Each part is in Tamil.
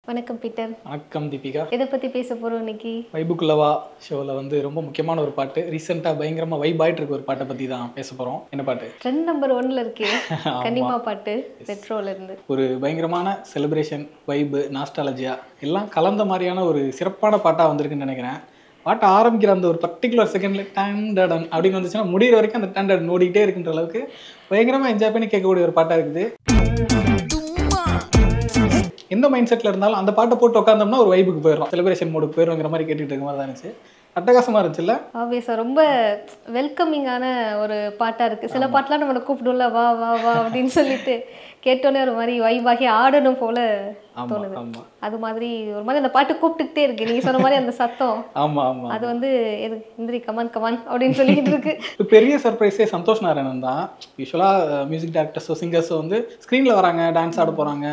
வணக்கம் பீட்டர். வணக்கம் தீபிகா. எதை பற்றி பேச போகிறோம் இன்னைக்கு? வைபுக்குள்ளவா ஷோவில் வந்து ரொம்ப முக்கியமான ஒரு பாட்டு, ரீசெண்டாக பயங்கரமாக வைப் ஆகிட்டு இருக்க ஒரு பாட்டை பற்றி தான் பேச போகிறோம். என்ன பாட்டு? ட்ரெண்ட் நம்பர் 1ல இருக்கே கனிமா பாட்டு, பெட்ரோலேருந்து. ஒரு பயங்கரமான செலிப்ரேஷன், வைபு, நாஸ்டாலஜியா எல்லாம் கலந்த மாதிரியான ஒரு சிறப்பான பாட்டாக வந்திருக்குன்னு நினைக்கிறேன். பாட்டை ஆரம்பிக்கிற அந்த ஒரு பர்டிகுலர் செகண்டில் டேண்டன் அப்படின்னு வந்துச்சுன்னா முடிகிற வரைக்கும் அந்த டேண்டன் ஓடிக்கிட்டே இருக்குன்ற அளவுக்கு பயங்கரமாக என்ஜாய் பண்ணி கேட்கக்கூடிய ஒரு பாட்டாக இருக்குது. எந்த மைண்ட் செட்டில் இருந்தாலும் அந்த பாட்டை போட்டு உட்காந்தோம்னா ஒரு வைபுக்கு போயிடும், செலிப்ரேஷன் மோடுக்கு போயிடுங்கிற மாதிரி கேட்டுட்டு இருக்க மாதிரி தான் இருந்துச்சு. அட்டகாசமாக இருந்துச்சுல்ல? ஆப்வியஸாக ரொம்ப வெல்கமிங்கான ஒரு பாட்டாக இருக்குது. சில பாட்டெலாம் நம்மளை கூப்பிடும்ல, வா வா வா அப்படின்னு சொல்லிட்டு கேட்டோன்னே ஒரு மாதிரி வைபாகி ஆடணும் போல தோணுது. அது மாதிரி ஒரு மாதிரி அந்த பாட்டு கூப்பிட்டுக்கிட்டே இருக்கு. நீங்கள் சொன்ன மாதிரி அந்த சத்தம் அது வந்து இந்திரி கமான் கமான் அப்படின்னு சொல்லிக்கிட்டு இருக்கு. பெரிய சர்ப்ரைஸே சந்தோஷ் நாராயணன் தான். யூஸ்வலாக மியூசிக் டைரக்டர்ஸோ சிங்கர்ஸோ வந்து ஸ்க்ரீனில் வராங்க, டான்ஸ் ஆட போகிறாங்க,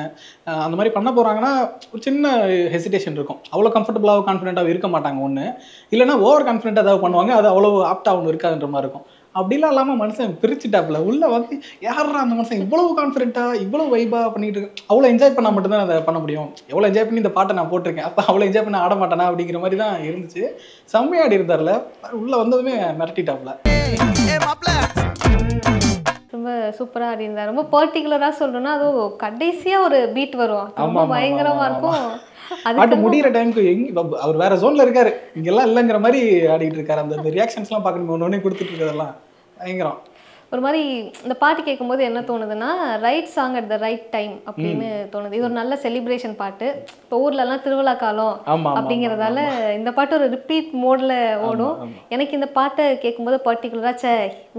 அந்த மாதிரி பண்ண போகிறாங்கன்னா ஒரு சின்ன ஹெசிடேஷன் இருக்கும். அவ்வளோ கம்ஃபர்டபுளாக கான்ஃபிடென்ட்டாக இருக்க மாட்டாங்க. ஒன்று இல்லைனா ஓவர் கான்ஃபிடென்ட்டாக ஏதாவது பண்ணுவாங்க, அது அவ்வளோ ஆப்டாக ஒன்று இருக்காதுன்ற மாதிரி இருக்கும். அப்படிலாம் இல்லாமல் மனுஷன் பிரிச்சுட்டாப்புல உள்ளே வந்து யாரா அந்த மனுஷன் இவ்வளவு கான்ஃபிடென்ட்டாக இவ்வளோ வைபாக பண்ணிட்டு இருக்கு. அவ்வளோ என்ஜாய் பண்ணால் மட்டும்தான் அதை பண்ண முடியும். எவ்வளோ என்ஜாய் பண்ணி இந்த பாட்டை நான் போட்டிருக்கேன், அப்போ அவ்வளோ என்ஜாய் பண்ண ஆட மாட்டேனா அப்படிங்கிற மாதிரி தான் இருந்துச்சு. செம்மையாடி இருந்தார்ல, உள்ளே வந்ததுமே மிரட்டிட்டாப்புல. ரொம்ப சூப்பராக ஆடி இருந்தார். ரொம்ப பர்டிகுலராக சொல்லணும்னா அதுவும் கடைசியாக ஒரு பீட் வரும், ரொம்ப பயங்கரமாக இருக்கும். பாட்டு முடிகிற டைமுக்கு அவர் வேற ஜோன்ல இருக்காரு, இங்கெல்லாம் இல்லைங்கிற மாதிரி ஆடிட்டு இருக்காரு. அந்த ரியாக்ஷன்ஸ்லாம் பார்க்கணும், ஒன்று கொடுத்துட்டு இருக்கிறதெல்லாம் பயங்கரம். ஒரு மாதிரி இந்த பாட்டு கேட்கும்போது என்ன தோணுதுன்னா, right song at the right time அப்படின்னு தோணுது. இது ஒரு நல்ல செலிப்ரேஷன் பாட்டு. இப்போ ஊர்லலாம் திருவிழா காலம் அப்படிங்கிறதால இந்த பாட்டு ஒரு ரிப்பீட் மோடில் ஓடும். எனக்கு இந்த பாட்டை கேட்கும்போது பர்டிகுலராக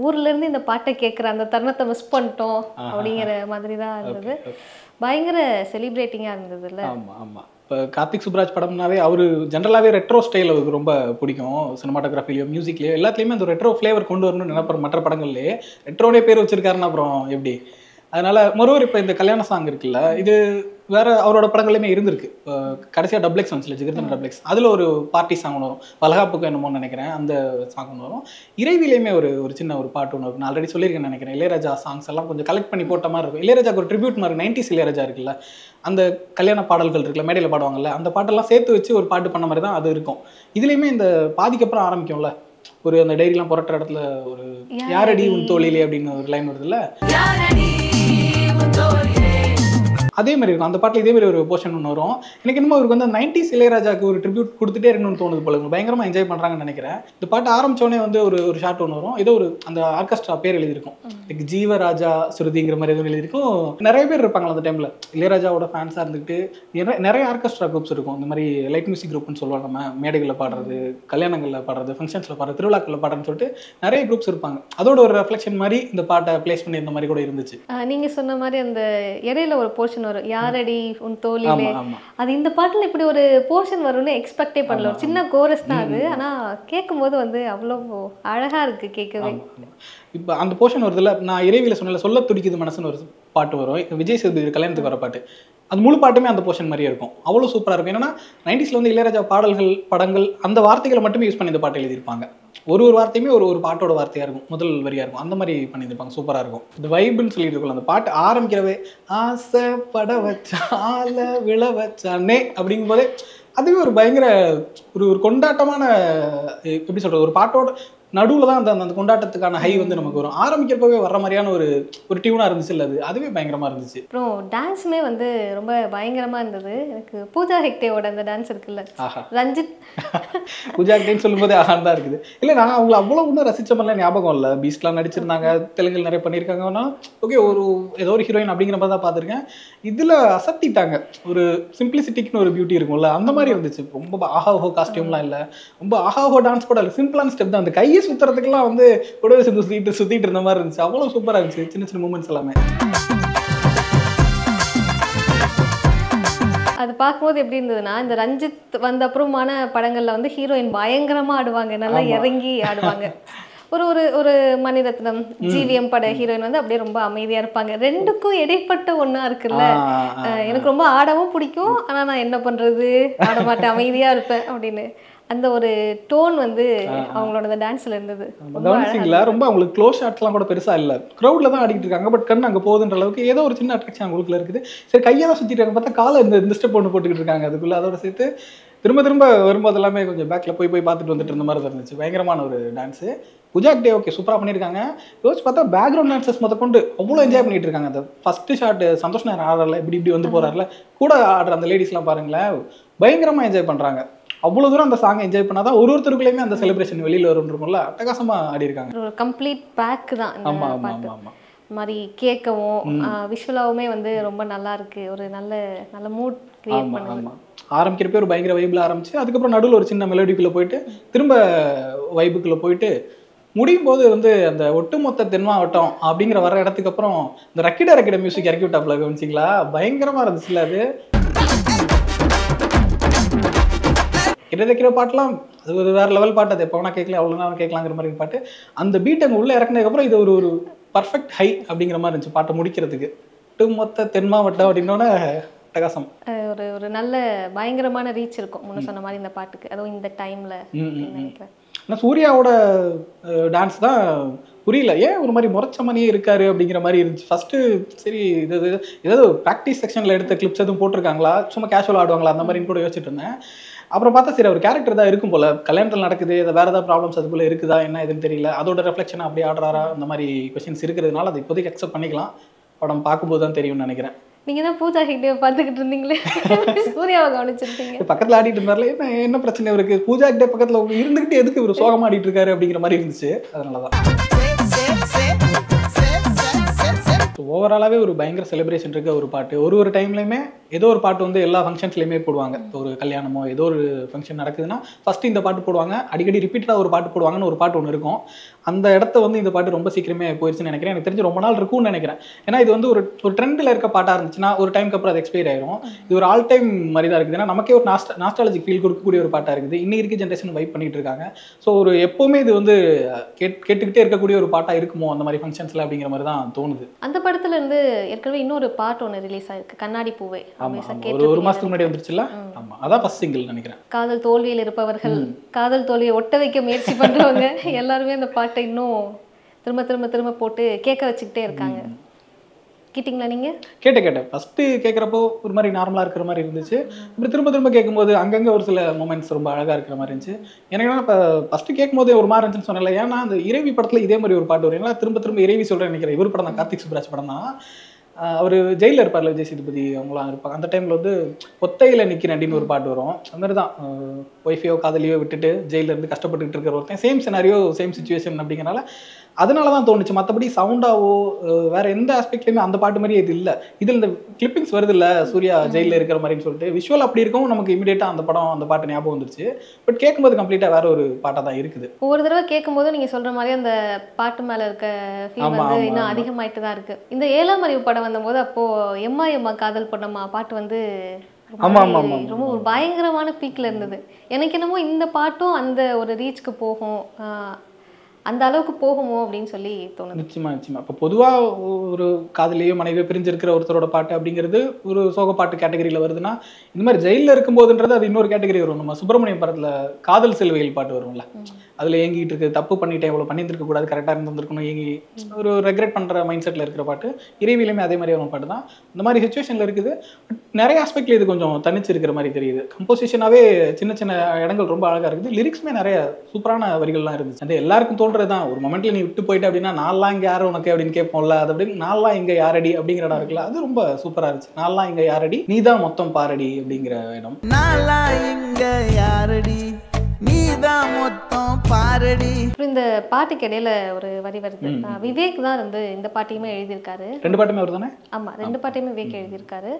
ஊர்லேருந்து இந்த பாட்டை கேட்குற அந்த தருணத்தை மிஸ் பண்ணிட்டோம் அப்படிங்கிற மாதிரி தான் இருந்தது. பயங்கர செலிப்ரேட்டிங்காக இருந்தது இல்லை? ஆமாம் ஆமாம். இப்போ கார்த்திக் சுப்ராஜ் படம்னாவே அவர் ஜென்ரலாகவே ரெட்ரோ ஸ்டைல் அவருக்கு ரொம்ப பிடிக்கும். சினிமாட்டோகிராஃபிலையோ மியூசிக்லையோ எல்லாத்துலேயுமே அந்த ரெட்ரோ ஃப்ளேவர் கொண்டு வரணும்னு நினைப்பார். மற்ற படங்கள்லேயே ரெட்ரோனே பேர் வச்சிருக்காருன்னா அப்புறம் எப்படி? அதனால மொரோவர் இப்போ இந்த கல்யாண சாங் இருக்குல்ல, இது வேற அவரோட படங்கள்லையுமே இருந்திருக்கு. கடைசியாக டப்ளெக்ஸ் வந்துச்சுல, ஜிகிர்தன் டப்ளெக்ஸ், அதில் ஒரு பார்ட்டி சாங் ஒன்று வரும், வளகாப்புக்கு என்னமோ நினைக்கிறேன், அந்த சாங் ஒன்று வரும். இறைவிலையுமே ஒரு சின்ன ஒரு பாட்டு ஒன்று இருக்கும். நான் ஆல்ரெடி சொல்லியிருக்கேன் நினைக்கிறேன். இளையராஜா சாங்ஸ் எல்லாம் கொஞ்சம் கலெக்ட் பண்ணி போட்ட மாதிரி இருக்கும். இளையராஜாக்கு ஒரு ட்ரிபியூட் மாதிரி 90s இளையராஜா இருக்குல்ல, அந்த கல்யாண பாடல்கள் இருக்குல்ல, மேடையில் பாடுவாங்கல்ல, அந்த பாட்டெல்லாம் சேர்த்து வச்சு ஒரு பாட்டு பண்ண மாதிரி தான் அது இருக்கும். இதுலேயுமே இந்த பாதிக்கு அப்புறம் ஆரம்பிக்கும்ல, ஒரு அந்த டைரிலாம் புரட்டுற இடத்துல ஒரு யாரடி உன் தோழிலே அப்படின்னு ஒரு லைன் வருதுல்ல, அதே மாதிரி இருக்கும். அந்த பாட்டில் இதே மாதிரி ஒரு போர்ஷன் ஒன்று வரும். எனக்கு என்னமோ அவருக்கு வந்து 90s இளையராஜாக்கு ஒரு ட்ரிபியூட் கொடுத்துட்டே இருக்கணும்னு தோணுது போல. பயங்கரமாக என்ஜாய் பண்ணுறாங்கன்னு நினைக்கிறேன். இந்த பாட்டு ஆரம்பிச்சோடனே வந்து ஒரு ஷார்ட் ஒன்று வரும். ஏதோ ஒரு அந்த ஆர்கெஸ்ட்ரா பேர் எழுதியிருக்கும், லைக் ஜீவராஜா ஸ்ருதிங்கிற மாதிரி எதுவும் எழுதியிருக்கும். நிறைய பேர் இருப்பாங்களா அந்த டைமில், இளையராஜாவோட ஃபேன்ஸாக இருந்துக்கிட்டு. நிறைய ஆர்கெஸ்ட்ரா குரூப்ஸ் இருக்கும். இந்த மாதிரி லைட் மியூசிக் குரூப்னு சொல்லுவாங்க. நம்ம மேடைகளில் பாடுறது, கல்யாணங்களில் பாடுறது, ஃபங்க்ஷன்ஸில் பாடுறது, திருவிழாக்களில் பாடுறதுன்னு சொல்லிட்டு நிறைய குரூப்ஸ் இருப்பாங்க. அதோட ஒரு ரெஃப்ளெக்ஷன் மாதிரி இந்த பாட்டை பிளேஸ் பண்ணி இந்த மாதிரி கூட இருந்துச்சு. நீங்கள் சொன்ன மாதிரி அந்த இடையில ஒரு போர்ஷன் வரும், யாரடி உன் தோழிலே. அது இந்த பாட்டுல இப்படி ஒரு போர்ஷன் வரும்னு எக்ஸ்பெக்டே பண்ணல. ஒரு சின்ன கோரஸ் தான் அது, ஆனா கேட்கும்போது வந்து அவ்வளோ அழகா இருக்கு கேட்கவே. இப்போ அந்த போர்ஷன் வருதுல்ல, நான் இறைவில சொன்னல, சொல்ல துடிக்குது மனசுன்னு ஒரு பாட்டு வரும், விஜய் சேதுபதி கல்யாணத்துக்கு வர பாட்டு. அது முழு பாட்டுமே அந்த போர்ஷன் மாதிரியே இருக்கும். அவ்வளோ சூப்பராக இருக்கும். ஏன்னா 90s வந்து இளையராஜா பாடல்கள், படங்கள், அந்த வார்த்தைகளை மட்டுமே யூஸ் பண்ணி இந்த பாட்டு எழுதியிருப்பாங்க. ஒரு வார்த்தையுமே ஒரு பாட்டோட வார்த்தையாக இருக்கும், முதல் வரியாக இருக்கும். அந்த மாதிரி பண்ணியிருப்பாங்க, சூப்பராக இருக்கும். இந்த வைப்புன்னு சொல்லிட்டு இருக்கோம். அந்த பாட்டு ஆரம்பிக்கிறவே ஆசைப்பட வச்சால விழ வச்சானே அப்படிங்கும் போதே அதுவே ஒரு பயங்கர ஒரு கொண்டாட்டமான, எப்படி சொல்கிறது, ஒரு பாட்டோட நடுவில் தான் அந்த கொண்டாட்டத்துக்கான ஹை வந்து நமக்கு வரும். ஆரம்பிக்கிறப்பவே வர்ற மாதிரியான ஒரு டியூனாக இருந்துச்சு இல்லை, அதுவே பயங்கரமாக இருந்துச்சு. அப்புறம் டான்ஸுமே வந்து ரொம்ப பயங்கரமாக இருந்தது. எனக்கு பூஜா ஹெக்டேவோட அந்த டான்ஸ் இருக்குல்ல, ரஞ்சித் பூஜா ஹெக்டேன்னு சொல்லும்போதே ஆஹான் தான் இருக்குது. இல்லை, நான் அவங்கள அவ்வளோ ஒன்றும் ரசித்த மாதிரிலாம் ஞாபகம் இல்லை. பீஸ்ட்லாம் நடிச்சிருந்தாங்க, தெலுங்குல நிறைய பண்ணியிருக்காங்கன்னா ஓகே, ஏதோ ஒரு ஹீரோயின் அப்படிங்கிற மாதிரி தான் பார்த்துருக்கேன். இதில் அசத்திட்டாங்க. ஒரு சிம்பிளிசிட்டிக்குன்னு ஒரு பியூட்டி இருக்கும்ல, அந்த மாதிரி இருந்துச்சு. ரொம்ப ஆஹாஹோ காஸ்டியூம்லாம் இல்லை, ரொம்ப ஆஹாஹோ டான்ஸ் கூட இல்லை, சிம்பிளான ஸ்டெப் தான். அந்த கையை சுத்துறதுக்குலாம் வந்து கூடவே சுத்திட்டு இருந்த மாதிரி இருந்துச்சு. அவ்வளவு சூப்பரா இருந்துச்சு சின்ன சின்ன மூமெண்ட்ஸ் எல்லாமே. அது பார்க்கும்போது எப்படி இருந்ததுன்னா, இந்த ரஞ்சித் வந்த அப்புறமான படங்கள்ல வந்து ஹீரோயின் பயங்கரமா ஆடுவாங்க, நல்லா இறங்கி ஆடுவாங்க. ஒரு மணிரத்னம், ஜிவிஎம் பட ஹீரோயின் வந்து அப்படியே ரொம்ப அமைதியா இருப்பாங்க. ரெண்டுக்கும் இடைப்பட்ட ஒண்ணா இருக்குல்ல. எனக்கு ரொம்ப ஆடவும் பிடிக்கும், ஆனா நான் என்ன பண்றது, ஆட மாட்டேன், அமைதியா இருப்பேன் அப்படின்னு. அந்த ஒரு டோன் வந்து அவங்களோட டான்ஸ்ல இருந்தது. கவனிச்சிங்களா? ரொம்ப அவங்களுக்கு க்ளோஸ் ஷாட்ஸ்லாம் கூட பெருசா இல்ல. க்ரௌட்ல தான் ஆடிட்டு இருக்காங்க. பட் கண் அங்க போகுதுன்ற அளவுக்கு ஏதோ ஒரு சின்ன அட்ராக்ஷன் அவங்களுக்குள்ள இருக்குது. சரி கையை தான் சுத்திட்டு இருக்காங்க. பார்த்தா காலை இந்த ஸ்டெப் ஒன்று போட்டுக்கிட்டு இருக்காங்க அதுக்குள்ள. அதோட சேர்த்து திரும்ப திரும்ப வரும்போது எல்லாமே கொஞ்சம் பேக்ல போய் பார்த்துட்டு வந்துட்டு இருந்த மாதிரி இருந்துச்சு. பயங்கரமான ஒரு டான்ஸ். பூஜா ஹெக்டே ஓகே சூப்பரா பண்ணியிருக்காங்க. யோசிச்சு பார்த்தா பேக்ரவுண்ட் டான்சர்ஸ் முதற்கொண்டு அவ்வளோ என்ஜாய் பண்ணிட்டு இருக்காங்க. அந்த ஃபர்ஸ்ட் ஷாட் சந்தோஷ் நாயர் ஆடுறல இப்படி வந்து போறாருல கூட ஆடுற அந்த லேடிஸ்லாம் பாருங்களேன் பயங்கரமா என்ஜாய் பண்றாங்க. அவ்வளவு தூரம் அந்த சாங் என்ஜாய் பண்ணாதான் ஒருத்தருக்குள்ளேயுமே அந்த செலிப்ரேஷன் வெளியில வரும்ன்றதுல அட்டகாசமா ஆடி இருக்காங்க. ஒரு கம்ப்ளீட் பேக் தான் ஆமா இந்த ஆமா பாட்டு. ஆமா மாதிரி கேட்கவும் விஷுவலாவுமே வந்து ரொம்ப நல்லா இருக்கு. ஒரு நல்ல மூட் கிரியேட் பண்ணுது. ஆரம்பிக்கிறப்ப ஒரு பயங்கர வைப்ல ஆரம்பிச்சு அதுக்கப்புறம் நடுவில் ஒரு சின்ன மெலோடிக்குள்ள போயிட்டு திரும்ப வைபுக்குள்ள போயிட்டு முடியும் போது வந்து அந்த ஒட்டுமொத்த தென் மாவட்டம் அப்படிங்கிற வர இடத்துக்கு அப்புறம் இந்த ரக்கிட மியூசிக் இறக்கி விட்டாப்ல கவனிச்சிங்களா? பயங்கரமா இருந்துச்சுல அது. கிடைக்கிற பாட்டுலாம் அது ஒரு வேற லெவல் பாட்டு. அது எப்போ வேணா கேட்கலாம் அவ்வளோ நேரம் கேட்கலாங்கிற மாதிரி பாட்டு. அந்த பீட் அங்கே உள்ள இறக்குனதுக்கப்புறம் இது ஒரு பர்ஃபெக்ட் ஹை அப்படிங்கிற மாதிரி இருந்துச்சு பாட்டை முடிக்கிறதுக்கு. ஒட்டுமொத்த தென் மாவட்டம் அப்படின்னோட அட்டகாசம். ஒரு நல்ல பயங்கரமான ரீச் இருக்கும் முன்ன சொன்ன மாதிரி இந்த பாட்டுக்கு. அதுவும் இந்த டைம்ல நினைக்கிறேன். ஆனால் சூர்யாவோட டான்ஸ் தான் புரியல. ஏன் ஒரு மாதிரி முறைச்ச மாதிரியே இருக்காரு அப்படிங்கிற மாதிரி இருந்துச்சு ஃபர்ஸ்ட்டு. சரி இது ஏதாவது ப்ராக்டிஸ் செக்ஷனில் எடுத்த கிளிப்ஸ் எதுவும் போட்டிருக்காங்களா, சும்மா கேஷுவல் ஆடுவாங்களா அந்த மாதிரின்னு கூட யோசிச்சுட்டு இருந்தேன். அப்புறம் பார்த்தா சரி ஒரு கேரக்டர் தான் இருக்கும் போல, கல்யாணத்தில் நடக்குது, அதை வேறு ஏதாவது ப்ராப்ளம்ஸ் அதுக்குள்ளே இருக்குதா என்ன எதுன்னு தெரியல, அதோட ரெஃப்ளெக்ஷன் அப்படியே ஆடுறாரா அந்த மாதிரி கொஸ்டின்ஸ் இருக்கிறதுனால அதை இப்போதைக்கு அக்செப்ட் பண்ணிக்கலாம். படம் பார்க்கும்போது தான் தெரியும்னு நினைக்கிறேன். நீங்க தான் பூஜா ஹெக்டே பார்த்துக்கிட்டு இருந்தீங்களே, சூர்யாவை கவனிச்சிருப்பீங்க. பக்கத்தில் ஆடிட்டு இருந்தாருல என்ன பிரச்சனை இருக்கு, பூஜா ஹெக்டே பக்கத்தில் இருந்துகிட்டு எதுக்கு இவர் சோகமா ஆடிட்டு இருக்காரு அப்படிங்கிற மாதிரி இருந்துச்சு. அதனாலதான் ஓவராலாகவே ஒரு பயங்கர செலிப்ரேஷன் இருக்க ஒரு பாட்டு. ஒரு டைம்லையுமே ஏதோ ஒரு பாட்டு வந்து எல்லா ஃபங்க்ஷன்ஸ்லையுமே போடுவாங்க. ஒரு கல்யாணமோ ஏதோ ஒரு ஃபங்க்ஷன் நடக்குதுன்னா ஃபஸ்ட்டு இந்த பாட்டு போடுவாங்க. அடிக்கடி ரிப்பீட்டடாக ஒரு பாட்டு போடுவாங்கன்னு ஒரு பாட்டு ஒன்று இருக்கும். அந்த இடத்த வந்து இந்த பாட்டு ரொம்ப சீக்கிரமே போயிடுச்சுன்னு நினைக்கிறேன். எனக்கு தெரிஞ்சு ரொம்ப நாள் இருக்கும்னு நினைக்கிறேன். ஏன்னா இது வந்து ஒரு ட்ரெண்டில் இருக்க பாட்டாக இருந்துச்சுன்னா ஒரு டைமுக்கு அப்புறம் அது எக்ஸ்பைர் ஆயிரும். இது ஒரு ஆல் டைம் மாதிரி தான் இருக்குது. ஏன்னா நமக்கே ஒரு நாஸ்டாலஜிக் ஃபீல் கொடுக்கக்கூடிய ஒரு பாட்டாக இருக்குது. இன்னைக்கு இருக்க ஜென்ரேஷன் வைப் பண்ணிட்டு இருக்காங்க. ஸோ ஒரு எப்போவுமே இது வந்து கேட்டுக்கிட்டே இருக்கக்கூடிய ஒரு பாட்டாக இருக்குமோ அந்த மாதிரி ஃபங்க்ஷன்ஸில் அப்படிங்கிற மாதிரி தான் தோணுது. அந்த படத்துல இருந்து ஏற்கனவே இன்னொரு பாட்டு ஒன்று ரிலீஸ் ஆயிருக்கு, கண்ணாடி பூவே. ஒரு மாசத்துக்கு முன்னாடி வந்துருச்சுல. ஆமா அதான் ஃபர்ஸ்ட் சிங்கிள் நினைக்கிறேன். காதல் தோல்வியில் இருப்பவர்கள், காதல் தோல்வியை ஒட்ட வைக்க முயற்சி பண்றவங்க எல்லாருமே அந்த பாட்டை இன்னும் திரும்ப திரும்ப திரும்ப போட்டு கேட்க வச்சுக்கிட்டே இருக்காங்க. கேட்டிங்களா நீங்க? கேட்டேன். ஃபர்ஸ்ட் கேட்குறப்போ ஒரு மாதிரி நார்மலா இருக்கிற மாதிரி இருந்துச்சு. அப்புறம் திரும்ப திரும்ப கேட்கும்போது அங்கங்கே ஒரு சில மூமெண்ட்ஸ் ரொம்ப அழகா இருக்கிற மாதிரி இருந்துச்சு. எனக்கு இப்போ ஃபர்ஸ்ட் கேட்கும்போது ஒரு மாதிரி இருந்துச்சுன்னு சொன்னல. ஏன்னா அந்த இறைவி படத்துல இதே மாதிரி ஒரு பாட்டு வரும். ஏன்னா திரும்ப திரும்ப இறைவி சொல்றேன் நினைக்கிறேன். இவர் படம் தான், கார்த்திக் சுப்ராஜ் படம் தான். அவர் ஜெயிலில் இருப்பார்ல, விஜய் சேதுபதி அவங்களாம் இருப்பாங்க. அந்த டைமில் வந்து ஒத்தையில் நிற்கிறேன் ஒரு பாட்டு வரும். அந்த மாதிரி தான் ஒய்ஃபையோ காதலியோ விட்டுட்டு ஜெயிலில் இருந்து கஷ்டப்பட்டுக்கிட்டு இருக்கிற ஒருத்தன். சேம் சினாரியோ சேம் சிச்சுவேஷன் அப்படிங்கிறனால அதனால தான் தோணுச்சு. மற்றபடி சவுண்டாவோ வேற எந்த ஆஸ்பெக்ட்லையுமே அந்த பாட்டு மாதிரி இது இல்லை. இதில் இந்த கிளிப்பிங்ஸ் வருது இல்லை, சூர்யா ஜெயிலில் இருக்கிற மாதிரின்னு சொல்லிட்டு விஷுவல் அப்படி இருக்கும். நமக்கு இமீடியட்டாக அந்த படம் அந்த பாட்டு ஞாபகம் வந்துருச்சு. பட் கேட்கும்போது கம்ப்ளீட்டாக வேற ஒரு பாட்டாக தான் இருக்குது. ஒவ்வொரு தடவை கேட்கும்போது நீங்கள் சொல்கிற மாதிரி அந்த பாட்டு மேலே இருக்க ஃபீல் வந்து இன்னும் அதிகமாயிட்டு தான் இருக்குது. இந்த 7ஆம் அறிவு படம் வந்தபோது அப்போது எம்மா எம்மா காதல் பொண்ணம்மா பாட்டு வந்து ரொம்ப ஒரு பயங்கரமான பீக்கில் இருந்தது. எனக்கு என்னமோ இந்த பாட்டும் அந்த ஒரு ரீச்சுக்கு போகும், அந்த அளவுக்கு போகுமோ அப்படின்னு சொல்லி தோணுது. நிச்சயமா. இப்போ பொதுவாக ஒரு காதலியோ மனைவியோ பிரிஞ்சிருக்கிற ஒருத்தரோட பாட்டு அப்படிங்கிறது ஒரு சோக பாட்டு கேட்டகரியில் வருதுன்னா, இந்த மாதிரி ஜெயிலில் இருக்கும்போதுன்றது அது இன்னொரு கேட்டகரி வரும். நம்ம சுப்பிரமணியம் படத்தில் காதல் சிலுவையில் பாட்டு வரும்ல, அதில் ஏங்கிட்டு இருக்கு, தப்பு பண்ணிட்டேன், இவ்வளோ பண்ணியிருக்க கூடாது, கரெக்டாக இருந்திருக்கணும், ஏங்கி ஒரு ரெக்ரெட் பண்ணுற மைண்ட் செட்டில் இருக்கிற பாட்டு. இறைவிலையுமே அதே மாதிரி ஒரு பாட்டு தான். இந்த மாதிரி சுச்சுவேஷனில் இருக்குது. நிறைய ஆஸ்பெக்ட்ல இது கொஞ்சம் தனிச்சு இருக்கிற மாதிரி தெரியுது. கம்போசிஷனாகவே சின்ன சின்ன இடங்கள் ரொம்ப அழகாக இருக்குது. லிரிக்ஸுமே நிறைய சூப்பரான வரிகள்லாம் இருந்துச்சு. அது எல்லாருக்கும் தோன்றது தான். ஒரு மொமெண்ட்ல நீ விட்டு போயிட்டு அப்படின்னா நான்லாம் இங்கே யாரும் உனக்கு அப்படின்னு கேட்போம்ல, அது அப்படின்னு நான்லாம் இங்கே யாரடி அப்படிங்கிற இடம் இருக்குல்ல, அது ரொம்ப சூப்பராக இருந்துச்சு. நான்லாம் இங்கே யாரடி, நீ தான் மொத்தம் பாரடி அப்படிங்கிற இடம். நான்லாம் இங்கே யாரடி, நீதான் மொத்தம் பாரடி. இந்த பாட்டுக்கு இடையில ஒரு வரி வருது. விவேக் தான் வந்து இந்த பாட்டையுமே எழுதியிருக்காரு. 2 பாட்டுமே அவர் தானே? ஆமா, 2 பாட்டையுமே விவேக் எழுதியிருக்காரு.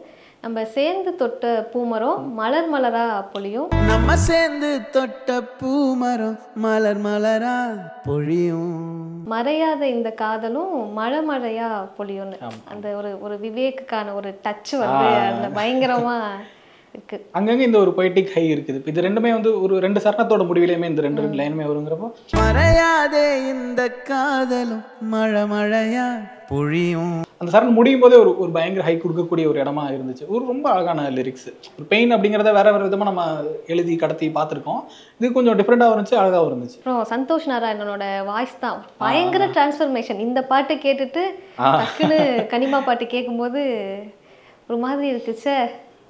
நம்ம சேர்ந்து தொட்ட பூமரம் மலர் மலரா பொழியும், நம்ம சேர்ந்து தொட்ட பூமரம் மலர் மலரா பொழியும், மறையாத இந்த காதலும் மழை மழையா பொழியும்னு. அந்த ஒரு விவேக்குக்கான ஒரு டச் வந்து அதுல பயங்கரமா இருக்கு. அங்கங்க இந்த ஒரு பொய்டிக் ஹை இருக்குது. இது ரெண்டுமே வந்து ஒரு 2 சரணத்தோட முடிவிலையுமே இந்த 2 லைனுமே வருங்கிறப்போ மறையாதே இந்த காதலும் மழை மழையா பொழியும். அந்த சரண் முடியும் போதே ஒரு பயங்கர ஹை கொடுக்கக்கூடிய ஒரு இடமா இருந்துச்சு. ஒரு ரொம்ப அழகான லிரிக்ஸ். ஒரு பெயின் அப்படிங்கிறத வேற வேற விதமா நம்ம எழுதி கடத்தி பார்த்துருக்கோம். இது கொஞ்சம் டிஃப்ரெண்டாகவும் இருந்துச்சு, அழகாகவும் இருந்துச்சு. அப்புறம் சந்தோஷ் நாராயணனோட வாய்ஸ் தான் பயங்கர டிரான்ஸ்ஃபர்மேஷன். இந்த பாட்டு கேட்டுட்டு டக்குன்னு கனிமா பாட்டு கேட்கும்போது ஒரு மாதிரி இருக்குச்சே,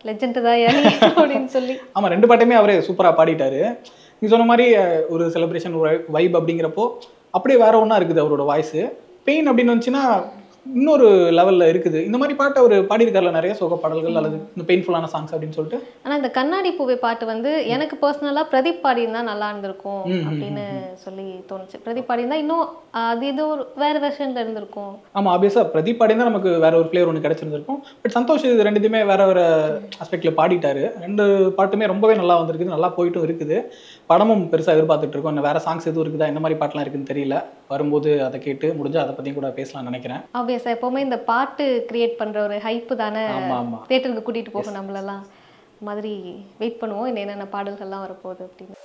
லெஜெண்ட் தான் யானி அப்படின்னு சொல்லி. ஆமாம், 2 பாட்டுமே அவரே சூப்பராக பாடிட்டாரு. நீ சொன்ன மாதிரி ஒரு செலிப்ரேஷன் வைப் அப்படிங்கிறப்போ அப்படியே வேற ஒன்றா இருக்குது அவரோட வாய்ஸு. பெயின் அப்படின்னு வந்துச்சுன்னா இன்னொரு லெவல்ல இருக்குது. இந்த மாதிரி பாட்டு அவர் பாடியிருக்காருல நிறைய சோக பாடல்கள் அல்லது இந்த பெயின்ஃபுல்லான சாங்ஸ் அப்படின்னு சொல்லிட்டு. ஆனால் இந்த கண்ணாடி பூவை பாட்டு வந்து எனக்கு பர்சனலாக பிரதீப் பாடியிருந்தா நல்லா இருந்திருக்கும் அப்படின்னு சொல்லி தோணுச்சு. பிரதீப் பாடியிருந்தா இன்னும் அது ஏதோ ஒரு வேற வெர்ஷன்ல இருந்திருக்கும். ஆமாம், ஆப்வியஸாக பிரதீப் பாடியிருந்தா நமக்கு வேற ஒரு ஃப்ளேவர் ஒன்று கிடைச்சிருந்திருக்கும். பட் சந்தோஷ் இது ரெண்டுத்தையுமே வேற வேற ஆஸ்பெக்ட்ல பாடிட்டாரு. 2 பாட்டுமே ரொம்பவே நல்லா வந்திருக்குது, நல்லா போயிட்டும் இருக்குது. படமும் பெருசாக எதிர்பார்த்துட்டு இருக்கோம். இன்னும் வேற சாங்ஸ் எதுவும் இருக்குதா, என்ன மாதிரி பாட்டுலாம் இருக்குன்னு தெரியல. வரும்போது அதை கேட்டு முடிஞ்சா அதை பற்றியும் கூட பேசலாம்னு நினைக்கிறேன். ஆப்வியஸாக எப்போவுமே இந்த பாட்டு கிரியேட் பண்ணுற ஒரு ஹைப்பு தானே தியேட்டருக்கு கூட்டிகிட்டு போகும் நம்மளெல்லாம். மாதிரி வெயிட் பண்ணுவோம் என்னென்ன பாடல்கள்லாம் வரப்போகுது அப்படின்னு.